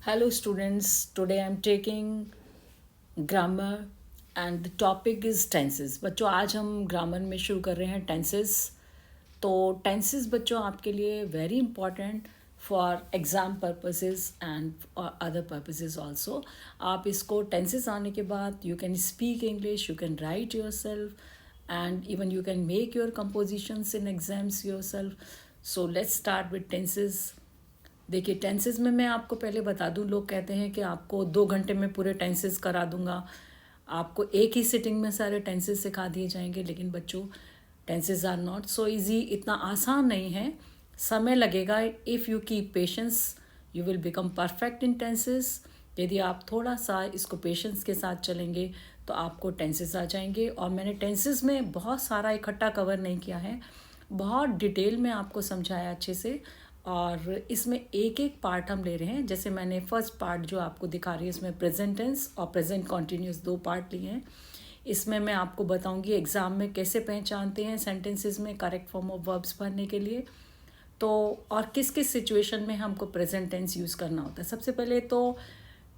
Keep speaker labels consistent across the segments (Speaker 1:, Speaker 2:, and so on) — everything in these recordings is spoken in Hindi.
Speaker 1: Hello students, today I am taking grammar and the topic is tenses. बच्चों आज हम ग्रामर में शुरू कर रहे हैं टेंसेस। तो टेंसेस बच्चों आपके लिए very important for exam purposes and other purposes also. आप इसको टेंसेस आने के बाद you can speak English, you can write your self and even you can make your compositions in exams your self. So let's start with tenses. देखिए टेंसेस में मैं आपको पहले बता दूं, लोग कहते हैं कि आपको 2 घंटे में पूरे टेंसेस करा दूंगा, आपको एक ही सिटिंग में सारे टेंसेस सिखा दिए जाएंगे। लेकिन बच्चों tenses are not so easy, इतना आसान नहीं है, समय लगेगा। If you keep patience you will become perfect in tenses. यदि आप थोड़ा सा इसको पेशेंस के साथ चलेंगे तो आपको टेंसेस आ जाएंगे। और मैंने टेंसेस में बहुत सारा इकट्ठा कवर नहीं किया है, बहुत डिटेल में आपको समझाया अच्छे से। और इसमें एक एक पार्ट हम ले रहे हैं। जैसे मैंने फर्स्ट पार्ट जो आपको दिखा रही है इसमें प्रेजेंट टेंस और प्रेजेंट कॉन्टीन्यूस 2 पार्ट लिए हैं। इसमें मैं आपको बताऊंगी एग्ज़ाम में कैसे पहचानते हैं सेंटेंसेस में करेक्ट फॉर्म ऑफ वर्ब्स भरने के लिए। तो और किस किस सिचुएशन में हमको प्रेजेंट टेंस यूज़ करना होता है। सबसे पहले तो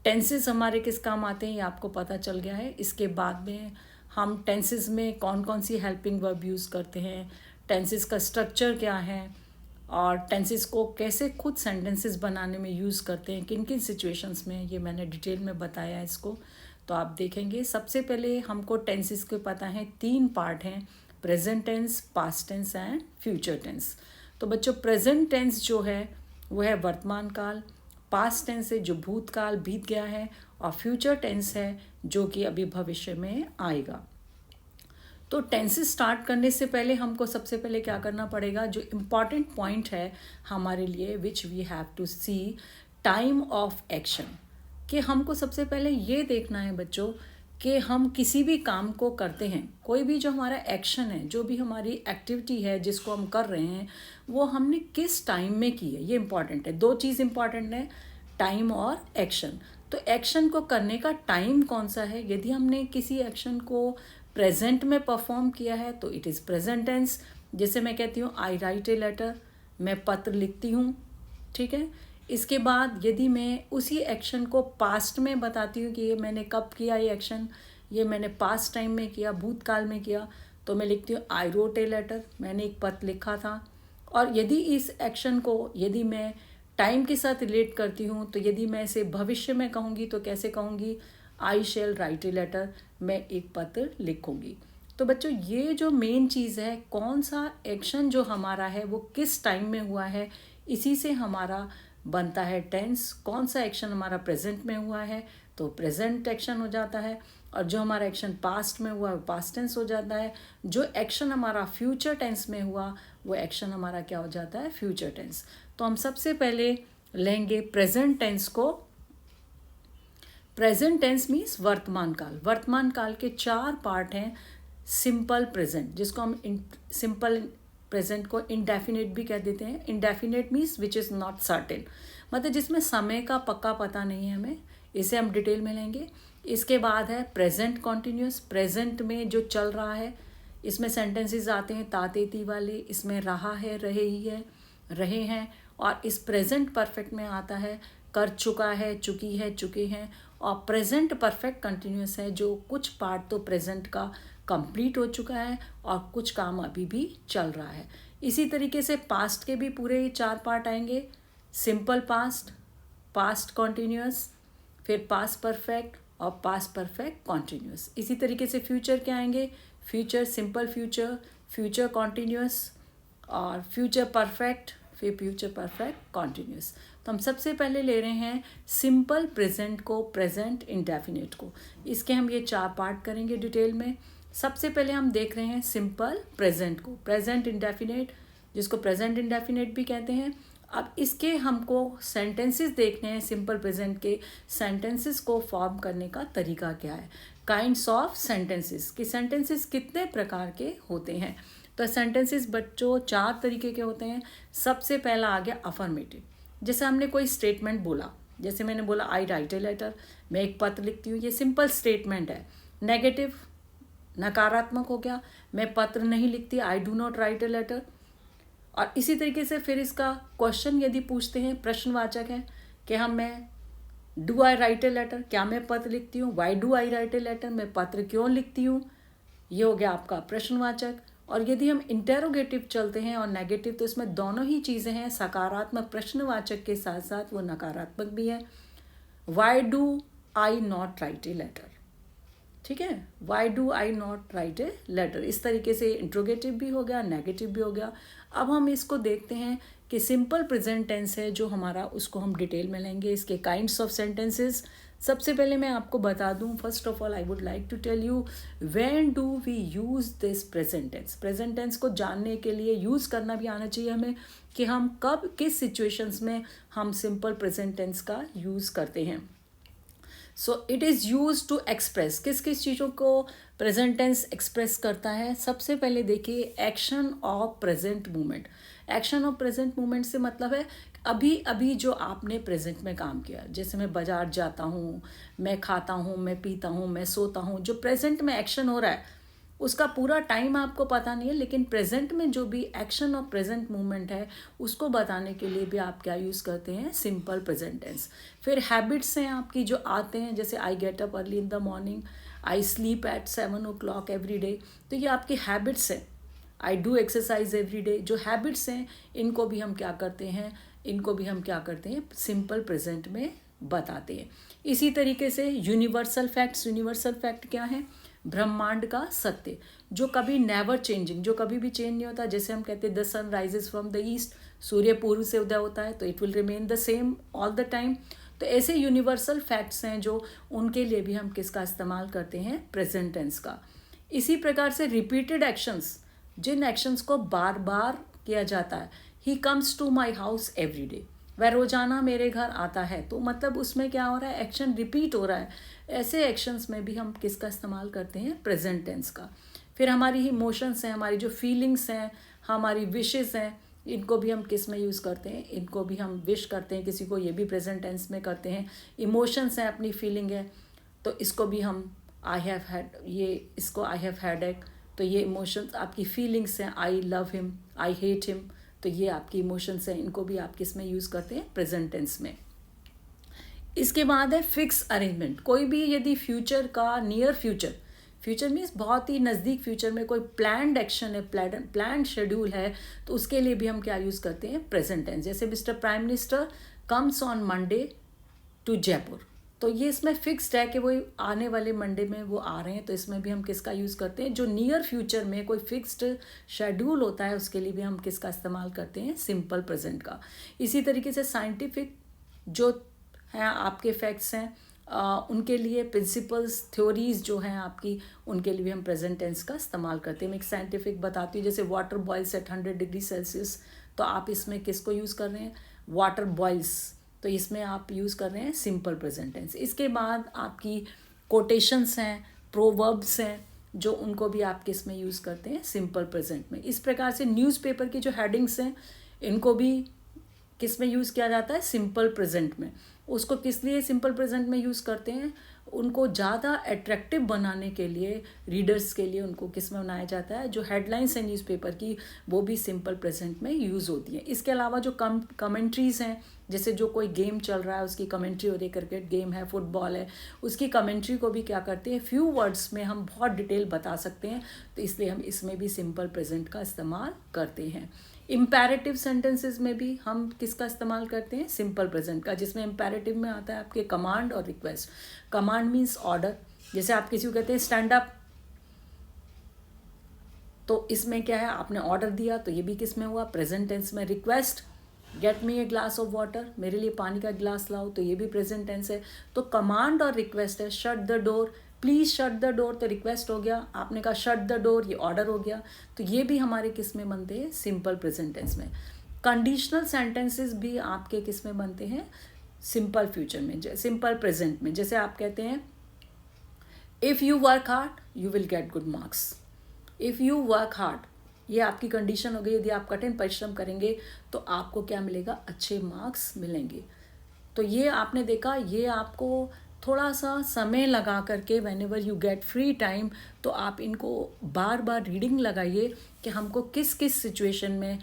Speaker 1: टेंसेस हमारे किस काम आते हैं ये आपको पता चल गया है। इसके बाद में हम टेंसेस में कौन कौन सी हेल्पिंग वर्ब यूज़ करते हैं, टेंसेस का स्ट्रक्चर क्या है और टेंसेस को कैसे खुद सेंटेंसेस बनाने में यूज़ करते हैं, किन किन सिचुएशंस में, ये मैंने डिटेल में बताया है इसको। तो आप देखेंगे सबसे पहले हमको टेंसेस के पता है 3 पार्ट हैं, present tense, past tense and future tense. तो बच्चों प्रेजेंट टेंस जो है वो है वर्तमान काल, पास्ट टेंस है जो भूतकाल बीत गया है और फ्यूचर टेंस है जो कि अभी भविष्य में आएगा। तो टेंसेस स्टार्ट करने से पहले हमको सबसे पहले क्या करना पड़ेगा, जो इम्पॉर्टेंट पॉइंट है हमारे लिए which we have to see, time of action. कि हमको सबसे पहले ये देखना है बच्चों कि हम किसी भी काम को करते हैं, कोई भी जो हमारा एक्शन है, जो भी हमारी एक्टिविटी है जिसको हम कर रहे हैं, वो हमने किस टाइम में की है, ये इम्पॉर्टेंट है। 2 चीज़ इम्पॉर्टेंट है, टाइम और एक्शन। तो एक्शन को करने का टाइम कौन सा है। यदि हमने किसी एक्शन को प्रेजेंट में परफॉर्म किया है तो इट इज़ प्रेजेंट टेंस। जैसे मैं कहती हूँ आई राइट ए लेटर, मैं पत्र लिखती हूँ, ठीक है। इसके बाद यदि मैं उसी एक्शन को पास्ट में बताती हूँ कि ये मैंने कब किया, ये एक्शन ये मैंने पास्ट टाइम में किया, भूतकाल में किया, तो मैं लिखती हूँ आई रोट ए लेटर, मैंने एक पत्र लिखा था। और यदि इस एक्शन को यदि मैं टाइम के साथ रिलेट करती हूँ तो यदि मैं इसे भविष्य में कहूँगी तो कैसे कहूँगी, I shall write a letter, मैं एक पत्र लिखूँगी। तो बच्चों ये जो मेन चीज़ है, कौन सा एक्शन जो हमारा है वो किस टाइम में हुआ है, इसी से हमारा बनता है टेंस। कौन सा एक्शन हमारा प्रेजेंट में हुआ है तो प्रेजेंट एक्शन हो जाता है, और जो हमारा एक्शन पास्ट में हुआ वो पास्ट टेंस हो जाता है। जो एक्शन हमारा फ्यूचर टेंस में हुआ वो एक्शन हमारा क्या हो जाता है, फ्यूचर टेंस। तो हम सबसे पहले लेंगे प्रेजेंट टेंस को। प्रेजेंट टेंस मीन्स वर्तमान काल। वर्तमान काल के 4 पार्ट हैं। सिंपल प्रेजेंट, जिसको हम सिंपल प्रेजेंट को इंडेफिनेट भी कह देते हैं। Indefinite means which is not certain, मतलब जिसमें समय का पक्का पता नहीं है हमें, इसे हम डिटेल में लेंगे। इसके बाद है प्रेजेंट कॉन्टिन्यूस, प्रेजेंट में जो चल रहा है, इसमें सेंटेंसेस आते हैं तातेती वाले, इसमें रहा है, रहे ही है, रहे हैं। और इस प्रेजेंट परफेक्ट में आता है कर चुका है, चुकी है, चुके हैं। और प्रेजेंट परफेक्ट कंटिन्यूस है, जो कुछ पार्ट तो प्रेजेंट का कंप्लीट हो चुका है और कुछ काम अभी भी चल रहा है। इसी तरीके से पास्ट के भी पूरे 4 पार्ट आएंगे, सिंपल पास्ट, पास्ट कॉन्टिन्यूस, फिर पास्ट परफेक्ट और पास्ट परफेक्ट कॉन्टिन्यूस। इसी तरीके से फ्यूचर के आएंगे, future simple future, future continuous और फ्यूचर परफेक्ट, फिर फ्यूचर परफेक्ट कॉन्टिन्यूस। तो हम सबसे पहले ले रहे हैं सिंपल प्रेजेंट को, प्रेजेंट इंडेफिनिट को। इसके हम ये 4 पार्ट करेंगे डिटेल में। सबसे पहले हम देख रहे हैं सिंपल प्रेजेंट को, प्रेजेंट इंडेफिनिट, जिसको प्रेजेंट इंडेफिनिट भी कहते हैं। अब इसके हमको सेंटेंसेस देखने हैं, सिंपल प्रेजेंट के सेंटेंसेस को फॉर्म करने का तरीका क्या है, काइंड्स ऑफ सेंटेंसेस, कि सेंटेंसेस कितने प्रकार के होते हैं। तो सेंटेंसेस बच्चों 4 तरीके के होते हैं। सबसे पहला आ गया अफर्मेटिव, जैसे हमने कोई स्टेटमेंट बोला, जैसे मैंने बोला आई राइट ए लेटर, मैं एक पत्र लिखती हूँ, ये सिंपल स्टेटमेंट है। नेगेटिव नकारात्मक हो गया, मैं पत्र नहीं लिखती, I do not write a letter. और इसी तरीके से फिर इसका क्वेश्चन यदि पूछते हैं, प्रश्नवाचक है कि मैं do I write a letter, क्या मैं पत्र लिखती हूँ? Why do I write a letter, मैं पत्र क्यों लिखती हूँ? ये हो गया आपका प्रश्नवाचक। और यदि हम इंटेरोगेटिव चलते हैं और नेगेटिव, तो इसमें दोनों ही चीज़ें हैं, सकारात्मक प्रश्नवाचक के साथ साथ वो नकारात्मक भी है। Why do I not write a letter, ठीक है, why do I not write a letter. इस तरीके से इंट्रोगेटिव भी हो गया, नेगेटिव भी हो गया। अब हम इसको देखते हैं कि सिंपल प्रेजेंट टेंस है जो हमारा, उसको हम डिटेल में लेंगे, इसके काइंड्स ऑफ सेंटेंसेस। सबसे पहले मैं आपको बता दूं, first of all I would like to tell you when do we use this present tense. Present tense को जानने के लिए यूज़ करना भी आना चाहिए हमें, कि हम कब किस सिचुएशंस में हम सिंपल प्रेजेंट टेंस का यूज़ करते हैं। So it is use to express, किस किस चीज़ों को प्रेजेंट टेंस एक्सप्रेस करता है। सबसे पहले देखिए, action of present moment. Action of present moment से मतलब है अभी अभी जो आपने प्रेजेंट में काम किया। जैसे मैं बाजार जाता हूँ, मैं खाता हूँ, मैं पीता हूँ, मैं सोता हूँ, जो प्रेजेंट में एक्शन हो रहा है उसका पूरा टाइम आपको पता नहीं है, लेकिन प्रेजेंट में जो भी एक्शन और प्रेजेंट मूवमेंट है उसको बताने के लिए भी आप क्या यूज़ करते हैं? Simple present tense. फिर हैबिट्स हैं आपकी जो आते हैं, जैसे I get up early in the morning, I sleep at 7 o'clock every day, तो ये आपकी हैबिट्स हैं। I do exercise every day, जो हैबिट्स हैं इनको भी हम क्या करते हैं? इनको भी हम क्या करते हैं? सिंपल प्रेजेंट में बताते हैं। इसी तरीके से यूनिवर्सल फैक्ट्स। यूनिवर्सल फैक्ट क्या है? ब्रह्मांड का सत्य, जो कभी नेवर चेंजिंग, जो कभी भी चेंज नहीं होता। जैसे हम कहते हैं the sun rises from the east, सूर्य पूर्व से उदय होता है, तो it will remain the same all the time. तो ऐसे यूनिवर्सल फैक्ट्स हैं जो, उनके लिए भी हम किसका इस्तेमाल करते हैं? प्रेजेंट टेंस का। इसी प्रकार से रिपीटेड एक्शंस, जिन एक्शंस को बार बार किया जाता है, he comes to my house every day, वह रोजाना मेरे घर आता है, तो मतलब उसमें क्या हो रहा है? एक्शन रिपीट हो रहा है। ऐसे एक्शंस में भी हम किसका इस्तेमाल करते हैं? प्रेजेंट टेंस का। फिर हमारी इमोशंस हैं, हमारी जो फीलिंग्स हैं, हमारी विशेस हैं, इनको भी हम किस में यूज़ करते हैं? इनको भी हम विश करते हैं किसी को, ये भी प्रेजेंट टेंस में करते हैं। इमोशंस हैं, अपनी फीलिंग है, तो इसको भी हम आई हैव हैड, ये इसको आई हैव हैड एक, तो ये इमोशंस आपकी फीलिंग्स हैं। I love him, I hate him, तो ये आपकी इमोशंस हैं, इनको भी आप किस में यूज़ करते हैं? प्रेजेंट टेंस में। इसके बाद है फिक्स अरेंजमेंट। कोई भी यदि फ्यूचर का, नियर फ्यूचर, फ्यूचर मीन्स बहुत ही नज़दीक फ्यूचर में कोई प्लान्ड एक्शन है, प्लान्ड शेड्यूल है, तो उसके लिए भी हम क्या यूज़ करते हैं? Present tense. जैसे mister prime minister comes on Monday to Jaipur, तो ये इसमें फिक्स्ड है कि वो आने वाले मंडे में वो आ रहे हैं, तो इसमें भी हम किसका यूज़ करते हैं? जो नियर फ्यूचर में कोई फिक्स्ड शेड्यूल होता है, उसके लिए भी हम किसका इस्तेमाल करते हैं? सिंपल प्रेजेंट का। इसी तरीके से साइंटिफिक जो हैं आपके फैक्ट्स हैं, उनके लिए प्रिंसिपल्स, थ्योरीज जो हैं आपकी, उनके लिए भी हम प्रेजेंट टेंस का इस्तेमाल करते हैं। मैं एक साइंटिफिक बताती हूँ, जैसे water boils at 100 degree Celsius, तो आप इसमें किसको यूज़ कर रहे हैं? वाटर बॉइल्स, तो इसमें आप यूज़ कर रहे हैं सिंपल प्रेजेंट टेंस। इसके बाद आपकी कोटेशंस हैं, प्रोवर्ब्स हैं, जो उनको भी आप किस में यूज़ करते हैं? सिंपल प्रेजेंट में। इस प्रकार से न्यूज़पेपर की जो हेडिंग्स हैं, इनको भी किस में यूज़ किया जाता है? सिंपल प्रेजेंट में। उसको किस लिए सिंपल प्रेजेंट में यूज़ करते हैं? उनको ज़्यादा अट्रैक्टिव बनाने के लिए, रीडर्स के लिए उनको किस में बनाया जाता है? जो हेडलाइंस हैं न्यूज़पेपर की, वो भी सिंपल प्रेजेंट में यूज़ होती हैं। इसके अलावा जो कमेंट्रीज़ हैं, जैसे जो कोई गेम चल रहा है उसकी कमेंट्री हो रही है, क्रिकेट गेम है, फुटबॉल है, उसकी कमेंट्री को भी क्या करते हैं? फ्यू वर्ड्स में हम बहुत डिटेल बता सकते हैं, तो इसलिए हम इसमें भी सिंपल प्रेजेंट का इस्तेमाल करते हैं। इम्पैरेटिव सेंटेंसेस में भी हम किसका इस्तेमाल करते हैं? सिंपल प्रेजेंट का, जिसमें इम्पैरेटिव में आता है आपके कमांड और रिक्वेस्ट। कमांड मीन्स ऑर्डर, जैसे आप किसी को कहते हैं स्टैंड अप, तो इसमें क्या है? आपने ऑर्डर दिया, तो ये भी किस में हुआ? प्रेजेंट टेंस में। Request, get me a glass of water, मेरे लिए पानी का गिलास लाओ, तो ये भी प्रेजेंट टेंस है। तो कमांड और रिक्वेस्ट है। Shut the door, please shut the door, तो रिक्वेस्ट हो गया। आपने कहा शट द डोर, ये ऑर्डर हो गया, तो ये भी हमारे किस में बनते हैं? सिंपल प्रेजेंट टेंस में। कंडीशनल सेंटेंसेस भी आपके किस में बनते हैं? सिंपल फ्यूचर में, सिंपल प्रेजेंट में। जैसे आप कहते हैं if you work hard you will get good marks. If you work hard, ये आपकी कंडीशन हो गई। यदि आप कठिन परिश्रम करेंगे तो आपको क्या मिलेगा? अच्छे मार्क्स मिलेंगे। तो ये आपने देखा, ये आपको थोड़ा सा समय लगा करके, when ever you get free time, तो आप इनको बार बार रीडिंग लगाइए कि हमको किस किस सिचुएशन में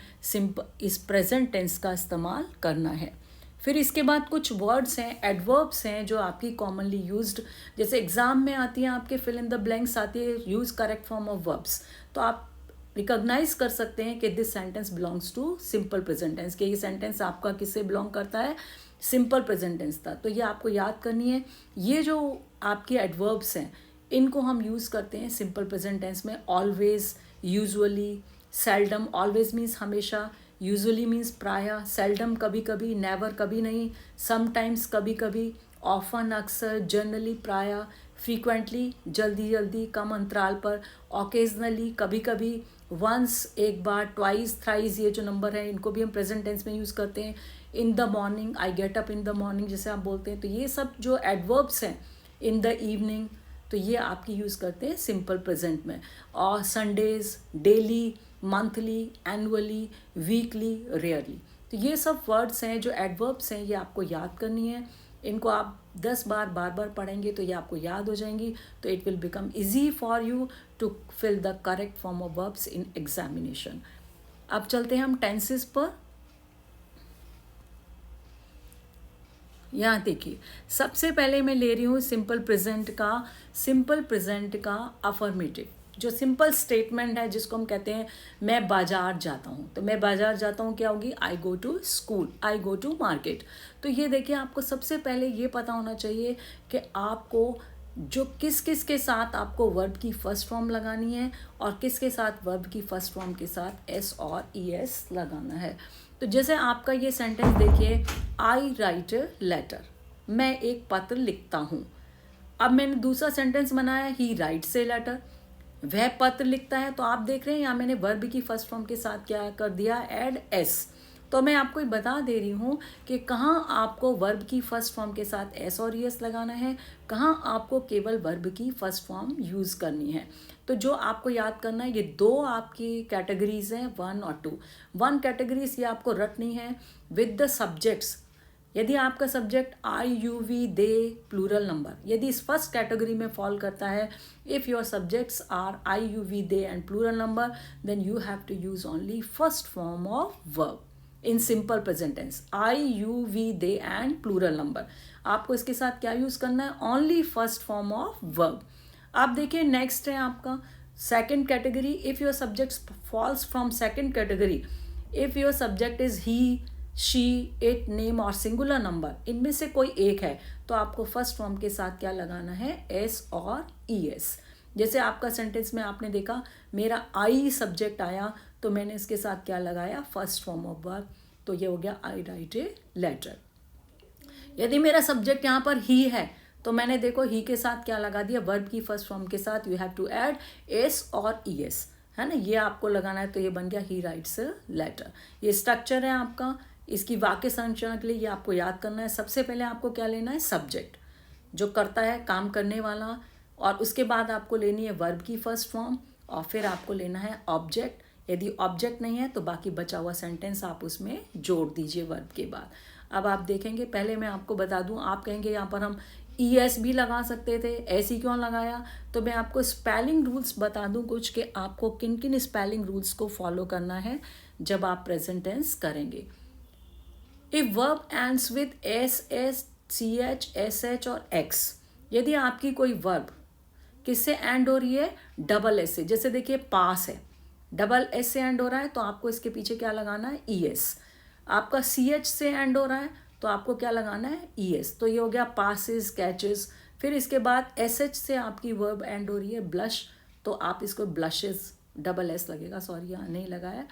Speaker 1: इस प्रेजेंट टेंस का इस्तेमाल करना है। फिर इसके बाद कुछ वर्ड्स हैं, एडवर्ब्स हैं जो आपकी कॉमनली यूज्ड, जैसे एग्जाम में आती हैं आपके फिल इन द ब्लैंक्स आती है, use correct form of verbs. तो आप रिकॉग्नाइज कर सकते हैं कि this sentence belongs to simple present tense, कि ये सेंटेंस आपका किससे बिलोंग करता है, सिंपल प्रेजेंट टेंस था। तो ये आपको याद करनी है। ये जो आपके एडवर्ब्स हैं इनको हम यूज़ करते हैं सिंपल प्रेजेंट टेंस में, always, usually, seldom. Always means हमेशा, यूजुअली मीन्स प्रायः, सेल्डम कभी कभी, नेवर कभी नहीं, समटाइम्स कभी कभी, ऑफन अक्सर, जनरली प्रायः, फ्रीक्वेंटली जल्दी जल्दी, कम अंतराल पर, ओकेजनली कभी कभी, वंस एक बार, ट्वाइस, थ्राइस, ये जो नंबर है इनको भी हम प्रेजेंट टेंस में यूज़ करते हैं। इन the morning, I get up in the morning जैसे आप बोलते हैं। तो ये सब जो एडवर्ब्स हैं, इन द इवनिंग, तो ये आपकी यूज़ करते हैं सिंपल प्रेजेंट में। और Sundays, daily, monthly, annually, weekly, rarely, तो ये सब वर्ड्स हैं जो एडवर्ब्स हैं, ये आपको याद करनी है। इनको आप 10 बार बार बार पढ़ेंगे तो ये आपको याद हो जाएंगी। तो it will become easy for you to fill the correct form of verbs in examination. अब चलते हैं हम टेंसेस पर। यहाँ देखिए, सबसे पहले मैं ले रही हूँ सिंपल प्रेजेंट का अफर्मेटिव, जो सिंपल स्टेटमेंट है जिसको हम कहते हैं मैं बाजार जाता हूँ। तो मैं बाजार जाता हूँ क्या होगी, I go to school, I go to market. तो ये देखिए, आपको सबसे पहले ये पता होना चाहिए कि आपको जो किस किस के साथ आपको वर्ब की फर्स्ट फॉर्म लगानी है और किसके साथ वर्ब की फर्स्ट फॉर्म के साथ एस और ई एस लगाना है। तो जैसे आपका ये सेंटेंस देखिए, आई राइट ए लेटर, मैं एक पत्र लिखता हूँ। अब मैंने दूसरा सेंटेंस बनाया, ही राइट्स ए लेटर, वह पत्र लिखता है। तो आप देख रहे हैं यहाँ मैंने वर्ब की फर्स्ट फॉर्म के साथ क्या कर दिया, ऐड एस। तो मैं आपको बता दे रही हूँ कि कहाँ आपको वर्ब की फर्स्ट फॉर्म के साथ एस और एस लगाना है, कहाँ आपको केवल वर्ब की फर्स्ट फॉर्म यूज़ करनी है। तो जो आपको याद करना है, ये दो आपकी कैटेगरीज हैं, 1 और 2। 1 कैटेगरीज ये आपको रटनी है विद द सब्जेक्ट्स। यदि आपका subject I, you, we, they, plural number, यदि इस फर्स्ट कैटेगरी में फॉल करता है, if your subjects are I, you, we, they and plural number, then you have to use only first form of verb in simple present tense. I, you, we, they and plural number, आपको इसके साथ क्या यूज़ करना है, only first form of verb. आप देखिए, नेक्स्ट है आपका second category. If your subjects falls from second category, if your subject is he, she, it, name और सिंगुलर नंबर, इनमें से कोई एक है, तो आपको फर्स्ट फॉर्म के साथ क्या लगाना है, एस और ई एस। जैसे आपका सेंटेंस में आपने देखा, मेरा आई सब्जेक्ट आया, तो मैंने इसके साथ क्या लगाया, फर्स्ट फॉर्म ऑफ वर्ब। तो ये हो गया आई राइट ए लेटर। यदि मेरा सब्जेक्ट यहाँ पर ही है, तो मैंने देखो ही के साथ क्या लगा दिया, वर्ब की फर्स्ट फॉर्म के साथ you have to add S और ई एस, है ना, ये आपको लगाना है। तो ये बन गया ही राइट्स ए लेटर। ये स्ट्रक्चर है आपका। इसकी वाक्य संरचना के लिए ये आपको याद करना है। सबसे पहले आपको क्या लेना है, सब्जेक्ट जो करता है, काम करने वाला, और उसके बाद आपको लेनी है वर्ब की फर्स्ट फॉर्म, और फिर आपको लेना है ऑब्जेक्ट। यदि ऑब्जेक्ट नहीं है तो बाकी बचा हुआ सेंटेंस आप उसमें जोड़ दीजिए वर्ब के बाद। अब आप देखेंगे, पहले मैं आपको बता दूं, आप कहेंगे यहाँ पर हम ई एस भी लगा सकते थे, ऐसी क्यों लगाया। तो मैं आपको स्पेलिंग रूल्स बता दूं कुछ, कि आपको किन किन स्पेलिंग रूल्स को फॉलो करना है जब आप प्रेजेंट टेंस करेंगे। If verb ends with S, S, C H, S H और एक्स, यदि आपकी कोई वर्ब किससे एंड हो रही है, डबल एस से, जैसे देखिए पास है, डबल एस से एंड हो रहा है, तो आपको इसके पीछे क्या लगाना है, ई एस। आपका सी एच से एंड हो रहा है, तो आपको क्या लगाना है, ई एस। तो ये हो गया पासिस, कैचेस। फिर इसके बाद एस एच से आपकी वर्ब एंड हो रही है, ब्लश, तो आप इसको ब्लशेस, डबल एस लगेगा, सॉरी यहाँ नहीं लगाया।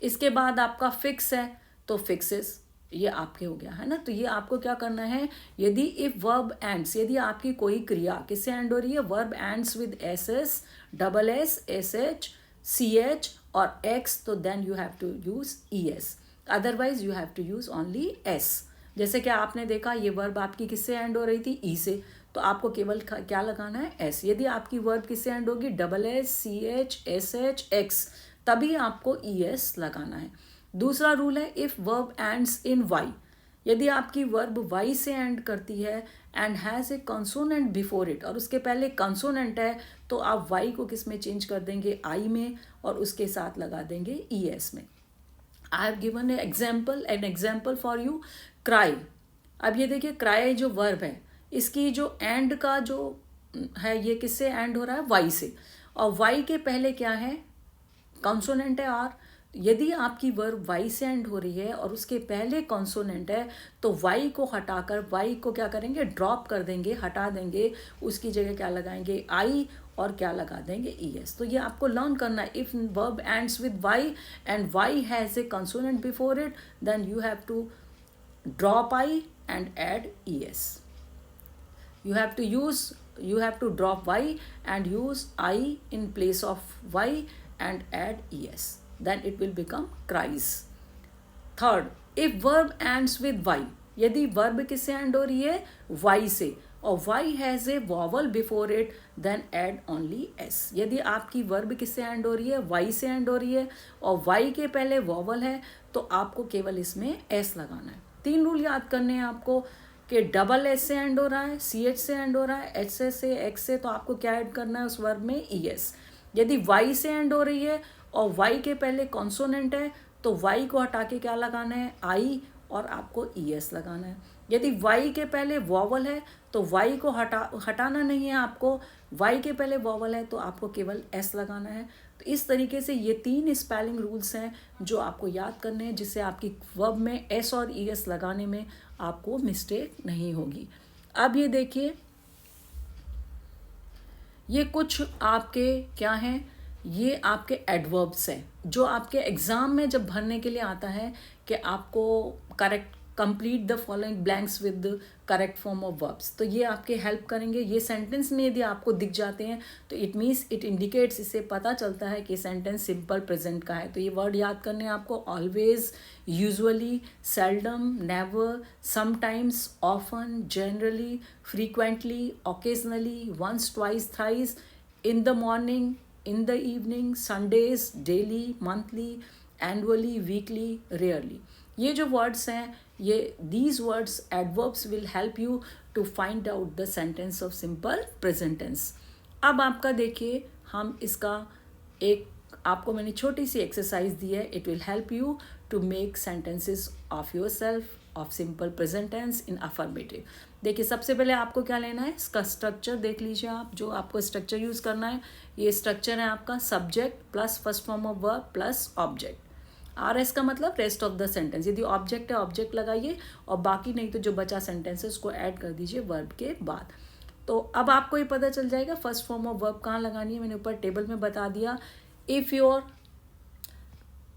Speaker 1: इसके बाद आपका फिक्स है, तो फिक्सेस, ये आपके हो गया, है ना। तो ये आपको क्या करना है, यदि इफ वर्ब एंड्स, यदि आपकी कोई क्रिया किससे एंड हो रही है, verb ends with S S, double S, S H, C H और एक्स, तो then you have to use E S, otherwise you have to use only S. जैसे कि आपने देखा, ये वर्ब आपकी किससे एंड हो रही थी, ई से, तो आपको केवल क्या लगाना है, एस। यदि आपकी वर्ब किससे एंड होगी, double S, C H, S H, X, तभी आपको ई एस लगाना है। दूसरा रूल है, if verb ends in Y, यदि आपकी वर्ब वाई से एंड करती है and has a consonant before it, और उसके पहले कंसोनेंट है, तो आप वाई को किस में चेंज कर देंगे, आई में, और उसके साथ लगा देंगे ई एस में। I have given an example for you, cry, अब ये देखिए क्राई जो वर्ब है, इसकी जो एंड का जो है, ये किससे एंड हो रहा है? वाई से। और वाई के पहले क्या है? कॉन्सोनेंट है आर। यदि आपकी वर्ब वाई से एंड हो रही है और उसके पहले कॉन्सोनेंट है, तो वाई को हटाकर वाई को क्या करेंगे? ड्रॉप कर देंगे, हटा देंगे। उसकी जगह क्या लगाएंगे? आई, और क्या लगा देंगे? E S. तो ये आपको लर्न करना है। If verb ends with Y and Y has a consonant before it, then you have to drop I and add E S. You have to drop y and use I in place of y and add es. Then it will become cries. Third, if verb ends with y, यदि verb किससे end हो रही है? y से, और y has a vowel before it, then add only s. यदि आपकी verb किससे end हो रही है? y से end हो रही है और y के पहले vowel है, तो आपको केवल इसमें s लगाना है. 3 रूल याद करने हैं आपको कि डबल एस से एंड हो रहा है, सी एच से एंड हो रहा है, एच से, एक्स से, तो आपको क्या ऐड करना है उस वर्ब में? E S. यदि वाई से एंड हो रही है और वाई के पहले कॉन्सोनेंट है, तो वाई को हटा के क्या लगाना है? आई, और आपको ई एस लगाना है. यदि वाई के पहले वॉवल है, तो वाई को हटाना नहीं है आपको. वाई के पहले वॉवल है तो आपको केवल एस लगाना है. तो इस तरीके से ये 3 स्पेलिंग रूल्स हैं जो आपको याद करने हैं, जिससे आपकी वर्ब में एस और ई एस लगाने में आपको मिस्टेक नहीं होगी. अब ये देखिए, ये कुछ आपके क्या हैं? ये आपके एडवर्ब्स हैं जो आपके एग्ज़ाम में जब भरने के लिए आता है कि आपको correct complete the following blanks with correct form of verbs. तो ये आपके हेल्प करेंगे. ये सेंटेंस में यदि आपको दिख जाते हैं तो इट मीन्स, इट इंडिकेट्स, इससे पता चलता है कि सेंटेंस सिंपल प्रेजेंट का है. तो ये वर्ड याद करने हैं आपको. Always, usually, seldom, never, sometimes, often, generally, frequently, occasionally, once, twice, thrice, in the morning, in the evening, Sundays, daily, monthly, annually, weekly, rarely. ये जो words हैं, ये these words, adverbs will help you to find out the sentence of simple present tense. अब आपका देखिए, हम इसका एक आपको मैंने छोटी सी एक्सरसाइज दी है. It will help you to make sentences of yourself of simple present tense in affirmative. देखिए, सबसे पहले आपको क्या लेना है? इसका स्ट्रक्चर देख लीजिए आप. जो आपको स्ट्रक्चर यूज़ करना है, ये स्ट्रक्चर है आपका subject plus first form of verb plus object. R S का मतलब रेस्ट ऑफ द सेंटेंस. यदि ऑब्जेक्ट है, ऑब्जेक्ट लगाइए, और बाकी नहीं तो जो बचा सेंटेंस है उसको ऐड कर दीजिए वर्ब के बाद. तो अब आपको ये पता चल जाएगा फर्स्ट फॉर्म ऑफ वर्ब कहाँ लगानी है. मैंने ऊपर टेबल में बता दिया. If your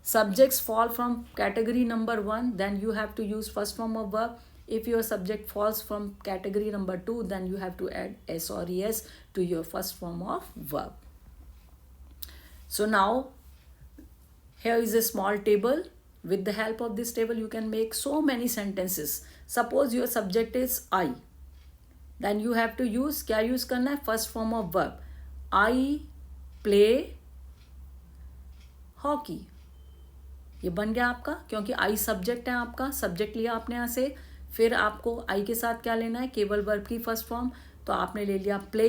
Speaker 1: subjects fall from category number 1, then you have to use first form of verb. If your subject falls from category number 2, then you have to add s or es to your first form of verb. So now here is a small table. With the help of this table you can make so many sentences. Suppose your subject is I, then you have to use, क्या use करना है? first form of verb. I play hockey. ये बन गया आपका, क्योंकि आई सब्जेक्ट है आपका. सब्जेक्ट लिया आपने यहाँ से, फिर आपको आई के साथ क्या लेना है? केवल वर्ब की फर्स्ट फॉर्म. तो आपने ले लिया प्ले,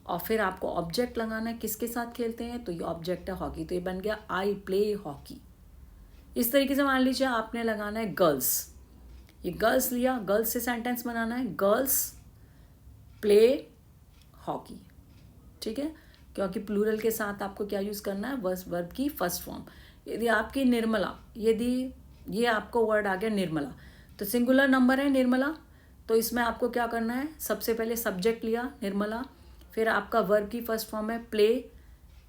Speaker 1: और फिर आपको ऑब्जेक्ट लगाना है. किसके साथ खेलते हैं? तो ये ऑब्जेक्ट है हॉकी. तो ये बन गया आई प्ले हॉकी. इस तरीके से मान लीजिए आपने लगाना है गर्ल्स. ये गर्ल्स लिया, गर्ल्स से सेंटेंस बनाना है. Girls play hockey. ठीक है, क्योंकि प्लूरल के साथ आपको क्या यूज़ करना है? वर्ब की फर्स्ट फॉर्म. यदि आपकी निर्मला, यदि ये आपको वर्ड आ गया निर्मला, तो सिंगुलर नंबर है निर्मला. तो इसमें आपको क्या करना है? सबसे पहले सब्जेक्ट लिया निर्मला, फिर आपका वर्ब की फर्स्ट फॉर्म है प्ले,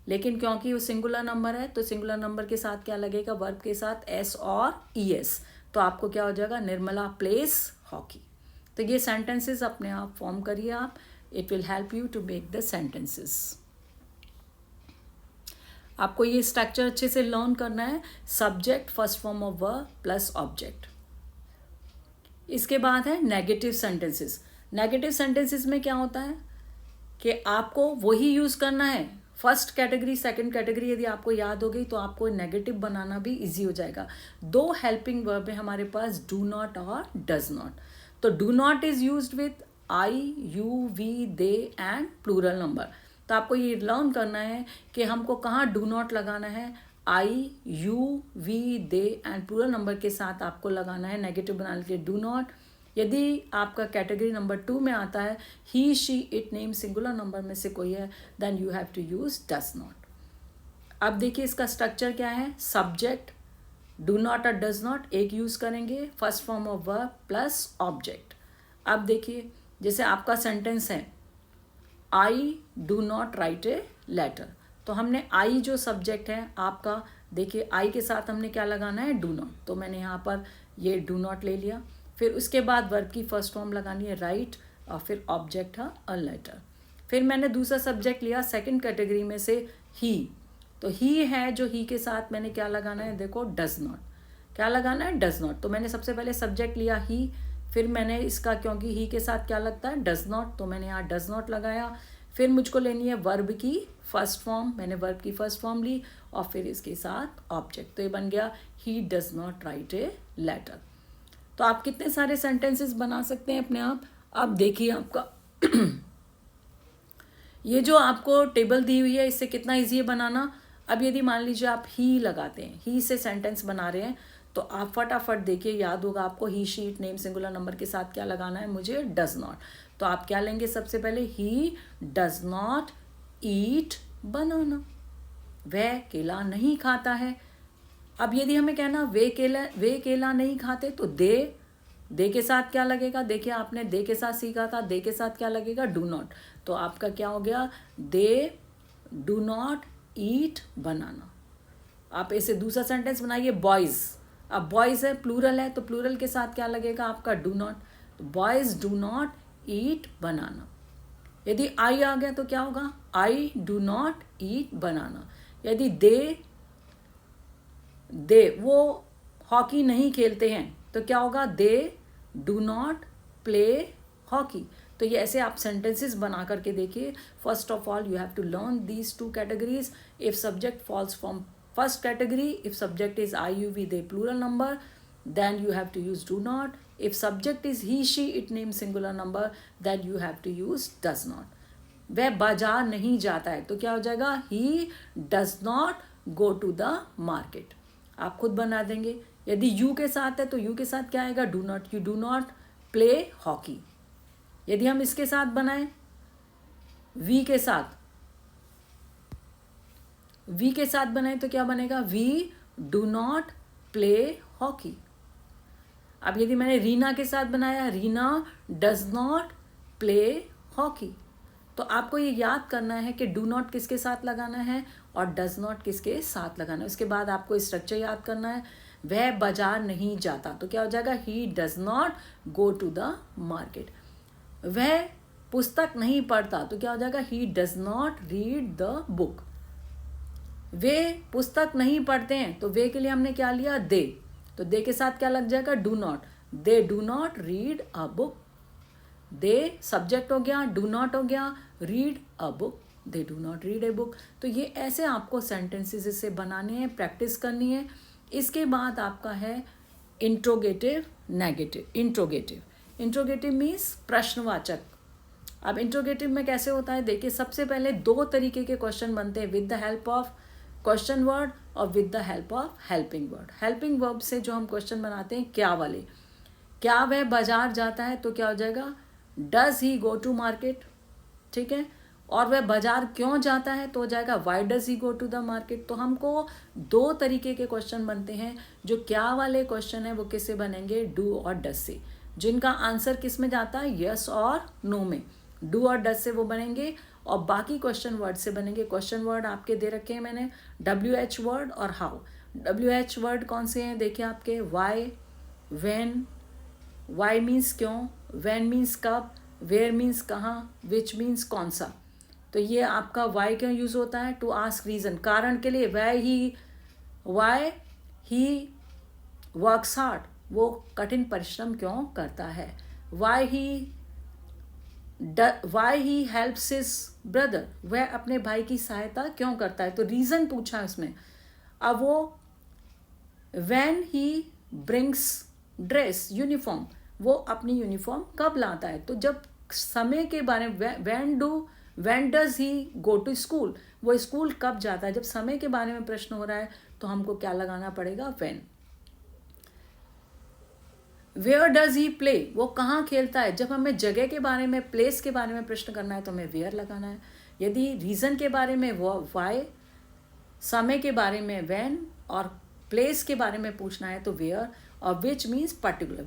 Speaker 1: लेकिन क्योंकि वो सिंगुलर नंबर है तो सिंगुलर नंबर के साथ क्या लगेगा? वर्ब के साथ एस और ई एस. तो आपको क्या हो जाएगा? Nirmala plays hockey. तो ये सेंटेंसेस अपने आप फॉर्म करिए आप. It will help you to make the sentences. आपको ये स्ट्रक्चर अच्छे से लर्न करना है. Subject, first form of verb plus object. इसके बाद है नेगेटिव सेंटेंसेस. नेगेटिव सेंटेंसेस में क्या होता है कि आपको वही यूज़ करना है. फर्स्ट कैटेगरी, सेकंड कैटेगरी यदि आपको याद हो गई तो आपको नेगेटिव बनाना भी इजी हो जाएगा. 2 हेल्पिंग वर्ब है हमारे पास, डू नॉट और डज नॉट. तो do not is used with I, you, we, they and plural number. तो आपको ये लर्न करना है कि हमको कहाँ डू नॉट लगाना है. I, you, we, they and plural number के साथ आपको लगाना है नेगेटिव बनाने के लिए डू नॉट. यदि आपका कैटेगरी नंबर 2 में आता है he she it name singular number में से कोई है, then you have to use does not. अब देखिए इसका स्ट्रक्चर क्या है, सब्जेक्ट, डू नॉट और डज नॉट एक यूज करेंगे, first form of verb plus object. अब देखिए जैसे आपका सेंटेंस है I do not write a letter, तो हमने आई जो सब्जेक्ट है आपका, देखिए आई के साथ हमने क्या लगाना है, डू नॉट, तो मैंने यहाँ पर ये डू नॉट ले लिया। फिर उसके बाद वर्ब की फर्स्ट फॉर्म लगानी है राइट, और फिर ऑब्जेक्ट है अ लेटर। फिर मैंने दूसरा सब्जेक्ट लिया सेकंड कैटेगरी में से ही, तो ही है जो ही के साथ मैंने क्या लगाना है, देखो डज नॉट, क्या लगाना है, डज नॉट। तो मैंने सबसे पहले सब्जेक्ट लिया ही, फिर मैंने इसका क्योंकि ही के साथ क्या लगता है, डज नॉट, तो मैंने यहाँ डज नॉट लगाया। फिर मुझको लेनी है वर्ब की फर्स्ट फॉर्म, मैंने वर्ब की फर्स्ट फॉर्म ली और फिर इसके साथ ऑब्जेक्ट, तो ये बन गया he does not write a letter. तो आप कितने सारे सेंटेंसेस बना सकते हैं अपने आप। अब देखिए आपका ये जो आपको टेबल दी हुई है इससे कितना ईजी है बनाना। अब यदि मान लीजिए आप ही लगाते हैं, ही से सेंटेंस बना रहे हैं, तो आप फटाफट देखिए, याद होगा आपको ही शीट नेम सिंगुलर नंबर के साथ क्या लगाना है, मुझे डज नॉट। तो आप क्या लेंगे, सबसे पहले ही डज नॉट ईट बनाना, वह केला नहीं खाता है। अब यदि हमें कहना वे केला नहीं खाते, तो दे के साथ क्या लगेगा, देखिए आपने दे के साथ सीखा था, दे के साथ क्या लगेगा, डू नॉट, तो आपका क्या हो गया, दे डू नॉट ईट बनाना। आप ऐसे दूसरा सेंटेंस बनाइए बॉयज़, अब बॉयज़ है प्लूरल है, तो प्लूरल के साथ क्या लगेगा आपका, डू नॉट, तो बॉयज़ डू नॉट ईट बनाना। यदि आई आ गया तो क्या होगा, आई डू नॉट ईट बनाना। यदि दे वो हॉकी नहीं खेलते हैं, तो क्या होगा, they do not play hockey. तो ये ऐसे आप सेंटेंसेस बना करके देखिए। First of all you have to learn these two categories. If subject falls from first category, if subject is I you we they plural number, then you have to use do not. If subject is he she it name singular number, then you have to use does not. वह बाजार नहीं जाता है, तो क्या हो जाएगा, he does not go to the market। आप खुद बना देंगे। यदि यू के साथ है तो यू के साथ क्या आएगा, do not, you do not play hockey. यदि हम इसके साथ बनाएं वी के साथ, वी के साथ बनाएं तो क्या बनेगा, we do not play hockey. अब यदि मैंने रीना के साथ बनाया, Reena does not play hockey, तो आपको ये याद करना है कि डू नॉट किसके साथ लगाना है और डज नॉट किसके साथ लगाना है। उसके बाद आपको स्ट्रक्चर याद करना है, वह बाजार नहीं जाता, तो क्या हो जाएगा, he does not go to the market. वह पुस्तक नहीं पढ़ता, तो क्या हो जाएगा, he does not read the book. वे पुस्तक नहीं पढ़ते हैं, तो वे के लिए हमने क्या लिया, दे, तो दे के साथ क्या लग जाएगा, do not, they do not read a book. They subject हो गया, डू नॉट हो गया, read a book, they do not read a book. तो ये ऐसे आपको सेंटेंसेस से बनाने हैं, प्रैक्टिस करनी है। इसके बाद आपका है इंट्रोगेटिव नेगेटिव। इंट्रोगेटिव मीन्स प्रश्नवाचक। अब इंट्रोगेटिव में कैसे होता है, देखिए सबसे पहले दो तरीके के क्वेश्चन बनते हैं, with the help of question word और with the help of helping word. Helping verb से जो हम क्वेश्चन बनाते हैं क्या वाले, क्या वह बाजार जाता है, तो क्या हो जाएगा, does he go to market, ठीक है। और वह बाजार क्यों जाता है, तो हो जाएगा why does he go to the market. तो हमको दो तरीके के क्वेश्चन बनते हैं। जो क्या वाले क्वेश्चन है वो किससे बनेंगे, डू और डज से, जिनका आंसर किस में जाता है, यस और नो में। डू और डज से वो बनेंगे और बाकी क्वेश्चन वर्ड से बनेंगे। क्वेश्चन वर्ड आपके दे रखे हैं मैंने, WH वर्ड और हाउ। WH वर्ड कौन से हैं, देखिए आपके वाई, व्हेन, वाई मीन्स क्यों, व्हेन मीन्स कब, वेयर मीन्स कहाँ, विच मीन्स कौन सा। तो ये आपका वाई क्यों यूज होता है, टू आस्क रीजन, कारण के लिए। वाई ही वर्क्स हार्ड, वो कठिन परिश्रम क्यों करता है। Why he helps his brother, वह अपने भाई की सहायता क्यों करता है, तो रीजन पूछा है उसमें। अब वो when he brings dress uniform, वो अपनी यूनिफॉर्म कब लाता है, तो जब समय के बारे में, when does he go to school, वो स्कूल कब जाता है, जब समय के बारे में प्रश्न हो रहा है तो हमको क्या लगाना पड़ेगा, when. Where does he play, वो कहाँ खेलता है। जब हमें जगह के बारे में, प्लेस के बारे में प्रश्न करना है तो हमें वेयर लगाना है। यदि रीज़न के बारे में वो वाई, समय के बारे में व्हेन, और प्लेस के बारे में पूछना है तो वेयर, और which means particular.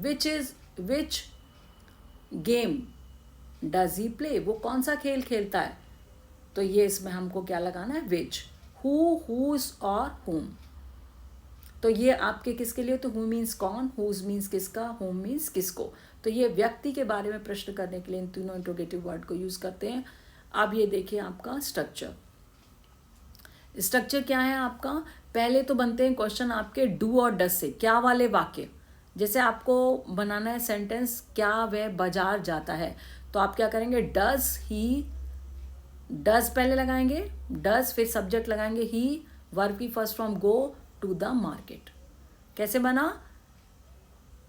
Speaker 1: Which game does he play, वो कौन सा खेल खेलता है, तो ये इसमें हमको क्या लगाना है, विच। हुज और हुम, तो ये आपके किसके लिए, तो हु मीन्स कौन, हुज मीन्स किसका, हुम मीन्स किसको। तो ये व्यक्ति के बारे में प्रश्न करने के लिए इन तीनों इंट्रोगेटिव वर्ड को यूज़ करते हैं। अब ये देखिए आपका स्ट्रक्चर। स्ट्रक्चर क्या है आपका, पहले तो बनते हैं क्वेश्चन आपके डू और डज से, क्या वाले वाक्य। जैसे आपको बनाना है सेंटेंस, क्या वह बाजार जाता है, तो आप क्या करेंगे, डज ही, डज पहले लगाएंगे, डज फिर सब्जेक्ट लगाएंगे ही, वर्ब की first form go to the market. कैसे बना,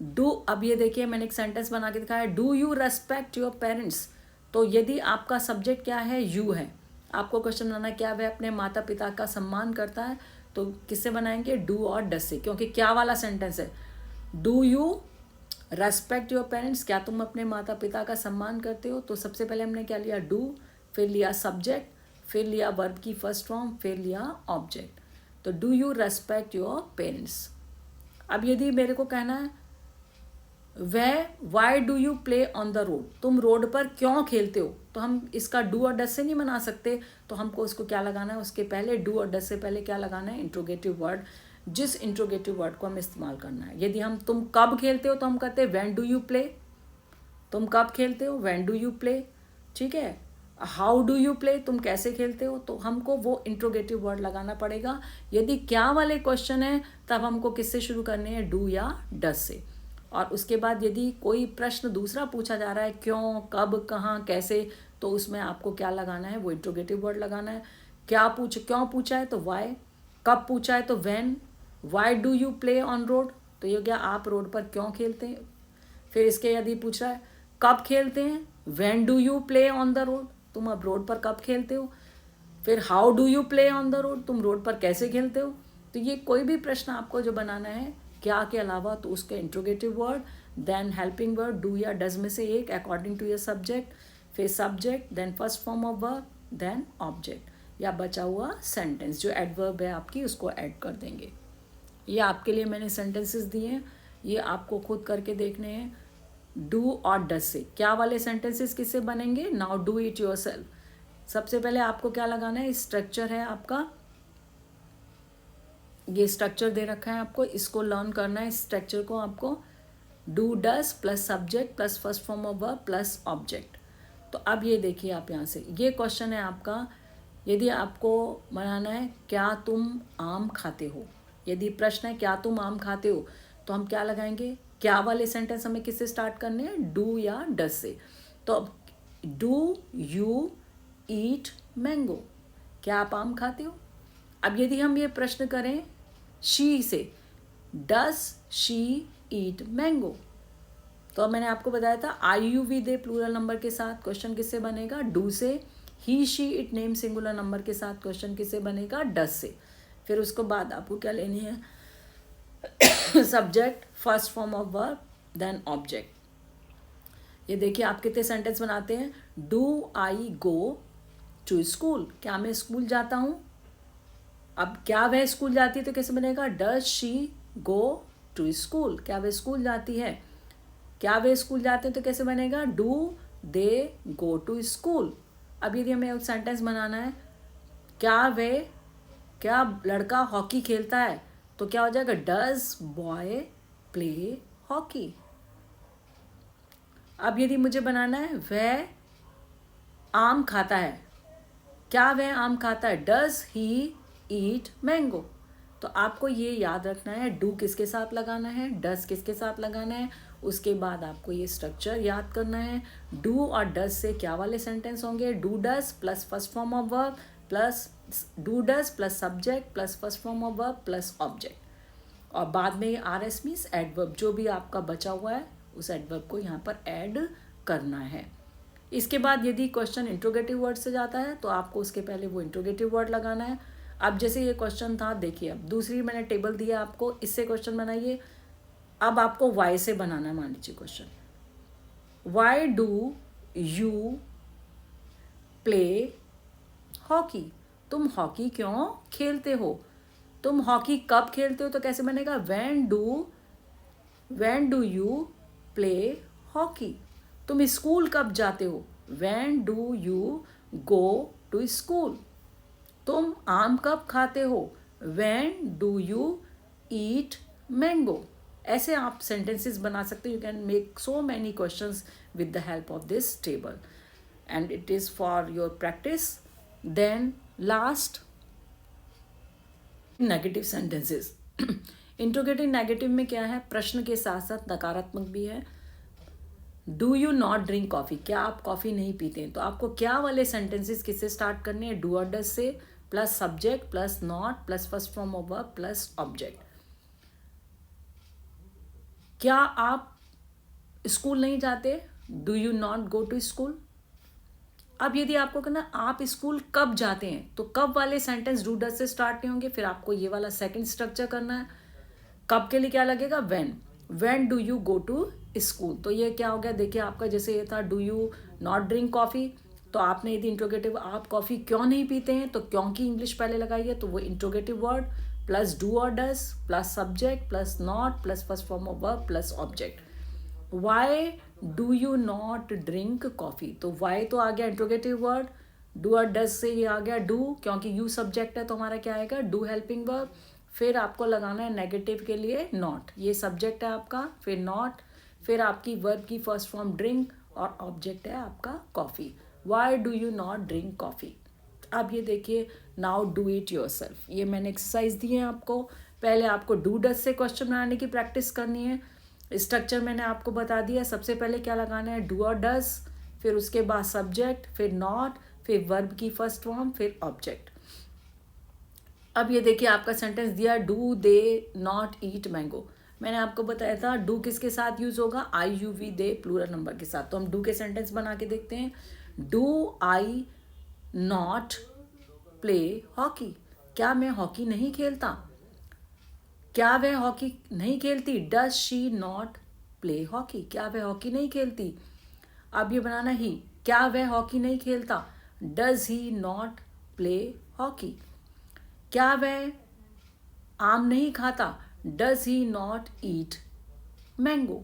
Speaker 1: डू। अब ये देखिए मैंने एक सेंटेंस बना के दिखाया, do you respect your parents. तो यदि आपका सब्जेक्ट क्या है, यू है, आपको क्वेश्चन बनाना है क्या वह अपने माता पिता का सम्मान करता है, तो किससे बनाएंगे, डू और डज से, क्योंकि क्या वाला सेंटेंस है। Do you respect your parents, क्या तुम अपने माता पिता का सम्मान करते हो, तो सबसे पहले हमने क्या लिया, डू, फिर लिया सब्जेक्ट, फिर लिया वर्ब की फर्स्ट फॉर्म, फिर लिया ऑब्जेक्ट। तो do you respect your parents. अब यदि मेरे को कहना है वह, why do you play on the road, तुम रोड पर क्यों खेलते हो, तो हम इसका डू और डज से नहीं बना सकते, तो हमको उसको क्या लगाना है, उसके पहले डू और डज से पहले क्या लगाना है, इंट्रोगेटिव वर्ड, जिस इंट्रोगेटिव वर्ड को हम इस्तेमाल करना है। यदि हम तुम कब खेलते हो तो हम कहते हैं व्हेन डू यू प्ले, तुम कब खेलते हो, व्हेन डू यू प्ले, ठीक है। हाउ डू यू प्ले, तुम कैसे खेलते हो, तो हमको वो इंट्रोगेटिव वर्ड लगाना पड़ेगा। यदि क्या वाले क्वेश्चन है तब हमको किससे शुरू करने हैं, डू या डज से। और उसके बाद यदि कोई प्रश्न दूसरा पूछा जा रहा है, क्यों, कब, कहाँ, कैसे, तो उसमें आपको क्या लगाना है, वो इंट्रोगेटिव वर्ड लगाना है। क्यों पूछा है तो वाई, कब पूछा है तो when, why do you play on road, तो ये क्या, आप रोड पर क्यों खेलते हैं। फिर इसके यदि पूछ रहा है कब खेलते हैं, when do you play on the road, तुम अब रोड पर कब खेलते हो। फिर how do you play on the road, तुम रोड पर कैसे खेलते हो। तो ये कोई भी प्रश्न आपको जो बनाना है क्या के अलावा, तो उसका interrogative word, then helping word do या डज में से एक अकॉर्डिंग टू योर सब्जेक्ट, फिर subject, then first form of verb, then object, या बचा हुआ सेंटेंस जो एडवर्ब है आपकी उसको ऐड कर देंगे। ये आपके लिए मैंने सेंटेंसेस दिए हैं, ये आपको खुद करके देखने हैं। डू और डज से क्या वाले सेंटेंसेस किससे बनेंगे, नाउ डू इट योरसेल्फ। सबसे पहले आपको क्या लगाना है, स्ट्रक्चर है आपका, ये स्ट्रक्चर दे रखा है आपको, इसको लर्न करना है। इस स्ट्रक्चर को आपको do does plus subject plus first form of verb plus object. तो अब ये देखिए आप यहाँ से, ये क्वेश्चन है आपका, यदि आपको बनाना है क्या तुम आम खाते हो, यदि प्रश्न है क्या तुम आम खाते हो, तो हम क्या लगाएंगे, क्या वाले सेंटेंस हमें किससे स्टार्ट करने हैं, डू या डज से। तो अब डू यू ईट मैंगो, क्या आप आम खाते हो। अब यदि हम ये प्रश्न करें शी से, डज शी ईट मैंगो, तो मैंने आपको बताया था I you we they plural number के साथ क्वेश्चन किससे बनेगा, डू से। He she it name singular number के साथ क्वेश्चन किससे बनेगा, डज से। फिर उसको बाद आपको क्या लेनी है, subject, first form of verb, then object. ये देखिए आप कितने सेंटेंस बनाते हैं, do I go to school, क्या मैं स्कूल जाता हूँ। अब क्या वह स्कूल जाती है तो कैसे बनेगा, does she go to school, क्या वह स्कूल जाती है। क्या वे स्कूल जाते हैं तो कैसे बनेगा, do they go to school. अब यदि हमें एक सेंटेंस बनाना है, क्या लड़का हॉकी खेलता है, तो क्या हो जाएगा, डज बॉय प्ले हॉकी। अब यदि मुझे बनाना है वह आम खाता है, क्या वह आम खाता है, डज ही ईट मैंगो। तो आपको ये याद रखना है, डू किसके साथ लगाना है, डज किसके साथ लगाना है, उसके बाद आपको ये स्ट्रक्चर याद करना है। डू और डज से क्या वाले सेंटेंस होंगे, do does plus first form of verb plus do does plus subject plus first form of verb plus object, और बाद में आर एस मीन्स एडवर्ब, जो भी आपका बचा हुआ है उस एडवर्ब को यहाँ पर ऐड करना है। इसके बाद यदि क्वेश्चन इंट्रोगेटिव वर्ड से जाता है तो आपको उसके पहले वो इंट्रोगेटिव वर्ड लगाना है। अब जैसे ये क्वेश्चन था, देखिए अब दूसरी मैंने टेबल दिया आपको, इससे क्वेश्चन बनाइए। अब आपको वाई से बनाना है, मान लीजिए question, why do you play hockey, तुम हॉकी क्यों खेलते हो, तुम हॉकी कब खेलते हो, तो कैसे बनेगा, when do you play hockey, तुम स्कूल कब जाते हो, when do you go to school, तुम आम कब खाते हो, when do you eat mango. ऐसे आप सेंटेंसेस बना सकते हो। You can make so many questions with the help of this table and it is for your practice. Then last, negative sentences. Interrogative negative में क्या है, प्रश्न के साथ साथ नकारात्मक भी है। Do you not drink coffee, क्या आप कॉफ़ी नहीं पीते हैं, तो आपको क्या वाले सेंटेंसेस किससे स्टार्ट करने हैं, डू और डज से, plus subject plus not plus first form of verb plus object. क्या आप स्कूल नहीं जाते, do you not go to school. अब यदि आपको कहना आप स्कूल कब जाते हैं, तो कब वाले सेंटेंस डू डज से स्टार्ट नहीं होंगे, फिर आपको ये वाला सेकंड स्ट्रक्चर करना है। कब के लिए क्या लगेगा, when do you go to school, तो ये क्या हो गया, देखिए आपका जैसे ये था do you not drink coffee, तो आपने यदि इंट्रोगेटिव आप कॉफ़ी क्यों नहीं पीते हैं, तो क्यों की इंग्लिश पहले लगाई है, तो वो इंट्रोगेटिव वर्ड प्लस डू और does plus subject plus not plus first form of verb plus object. Why do you not drink coffee, तो वाई तो आ गया इंट्रोगेटिव वर्ड, डू और डज से ये आ गया डू, क्योंकि यू सब्जेक्ट है तो हमारा क्या आएगा, डू हेल्पिंग वर्ब। फिर आपको लगाना है नेगेटिव के लिए नॉट, ये सब्जेक्ट है आपका, फिर नॉट, फिर आपकी वर्ब की फर्स्ट फॉर्म ड्रिंक और ऑब्जेक्ट है आपका coffee. Why do you not drink coffee. अब ये देखिए, नाउ डू इट योरसेल्फ, ये मैंने एक्सरसाइज दी है आपको। पहले आपको डू डज से क्वेश्चन बनाने की प्रैक्टिस करनी है। स्ट्रक्चर मैंने आपको बता दिया, सबसे पहले क्या लगाना है, डू और डज, फिर उसके बाद सब्जेक्ट, फिर नॉट, फिर वर्ब की फर्स्ट फॉर्म, फिर ऑब्जेक्ट। अब ये देखिए आपका सेंटेंस दिया, do they not eat mango. मैंने आपको बताया था डू किसके साथ यूज होगा, I you we they plural number के साथ। तो हम डू के सेंटेंस बना के देखते हैं। Do I not play hockey, क्या मैं हॉकी नहीं खेलता, क्या वह हॉकी नहीं खेलती, does she not play hockey, क्या वह हॉकी नहीं खेलती। अब ये बनाना ही, क्या वह हॉकी नहीं खेलता, does he not play hockey, क्या वह आम नहीं खाता, does he not eat mango.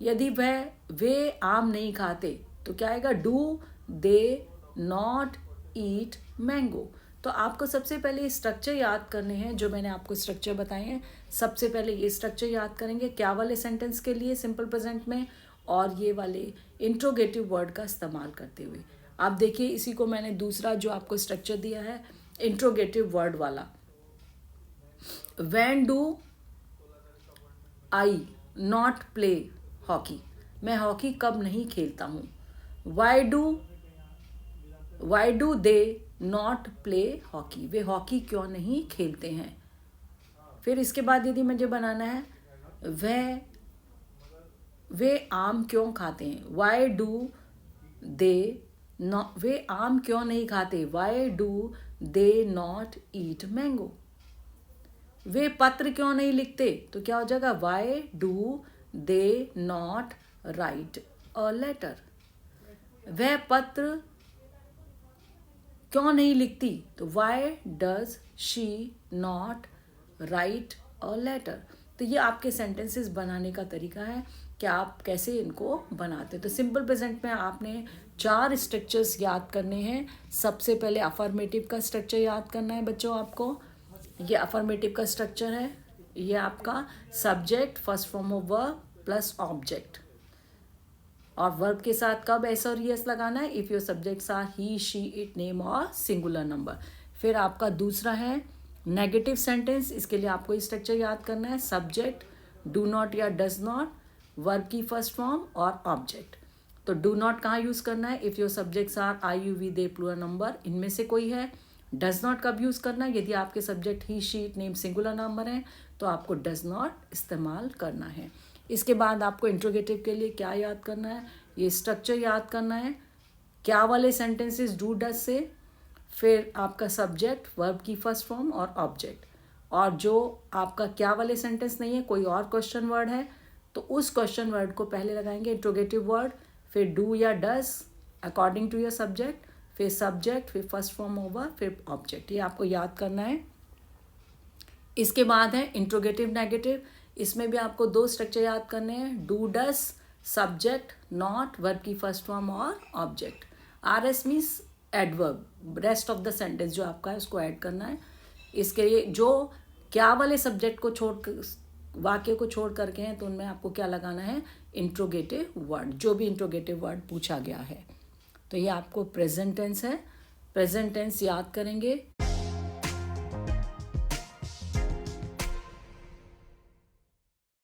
Speaker 1: यदि वे आम नहीं खाते तो क्या आएगा, do they not eat mango. तो आपको सबसे पहले स्ट्रक्चर याद करने हैं, जो मैंने आपको स्ट्रक्चर बताए हैं। सबसे पहले ये स्ट्रक्चर याद करेंगे क्या वाले सेंटेंस के लिए, सिंपल प्रेजेंट में, और ये वाले इंट्रोगेटिव वर्ड का इस्तेमाल करते हुए। आप देखिए, इसी को मैंने दूसरा जो आपको स्ट्रक्चर दिया है इंट्रोगेटिव वर्ड वाला, when do I not play hockey, मैं हॉकी कब नहीं खेलता हूँ। Why do they not play hockey, way hockey क्यों नहीं खेलते हैं। फिर इसके बाद यदि मुझे बनाना है, वे आम क्यों खाते हैं, वाई डू दे नॉट, वे आम क्यों नहीं खाते, why do they not eat mango. वे पत्र क्यों नहीं लिखते, तो क्या हो जाएगा, why do they not write a letter, वह पत्र क्यों नहीं लिखती, तो why does she not write a letter. तो ये आपके सेंटेंसेस बनाने का तरीका है कि आप कैसे इनको बनाते हैं। तो सिंपल प्रेजेंट में आपने 4 स्ट्रक्चर्स याद करने हैं। सबसे पहले अफर्मेटिव का स्ट्रक्चर याद करना है बच्चों आपको। ये अफर्मेटिव का स्ट्रक्चर है, ये आपका subject first form of verb plus object, और वर्ब के साथ कब एस और यस लगाना है, if your subjects are he she it name और सिंगुलर नंबर। फिर आपका दूसरा है नेगेटिव सेंटेंस, इसके लिए आपको स्ट्रक्चर याद करना है, सब्जेक्ट डू नॉट या डज नॉट, वर्ब की फर्स्ट फॉर्म और ऑब्जेक्ट। तो डू नॉट कहाँ यूज़ करना है, if your subjects are I you we they plural number, इनमें से कोई है। डज नॉट कब यूज़ करना है, यदि आपके subject he she it name singular number है तो आपको डज नॉट इस्तेमाल करना है। इसके बाद आपको इंट्रोगेटिव के लिए क्या याद करना है, ये स्ट्रक्चर याद करना है, क्या वाले सेंटेंसेस डू डज से, फिर आपका सब्जेक्ट वर्ब की फर्स्ट फॉर्म और ऑब्जेक्ट, और जो आपका क्या वाले सेंटेंस नहीं है, कोई और क्वेश्चन वर्ड है, तो उस क्वेश्चन वर्ड को पहले लगाएंगे इंट्रोगेटिव वर्ड, फिर डू या does according to your subject, फिर सब्जेक्ट, फिर फर्स्ट फॉर्म ओवर, फिर ऑब्जेक्ट। ये आपको याद करना है। इसके बाद है इंट्रोगेटिव नेगेटिव। इसमें भी आपको दो स्ट्रक्चर याद करने हैं, do does, subject not, verb की फर्स्ट फॉर्म और object. R S means adverb, rest of the sentence जो आपका है उसको ऐड करना है। इसके लिए जो क्या वाले सब्जेक्ट को छोड़ वाक्य को छोड़ करके हैं तो उनमें आपको क्या लगाना है, इंट्रोगेटिव वर्ड, जो भी इंट्रोगेटिव वर्ड पूछा गया है। तो ये आपको प्रेजेंट टेंस है। प्रेजेंट टेंस याद करेंगे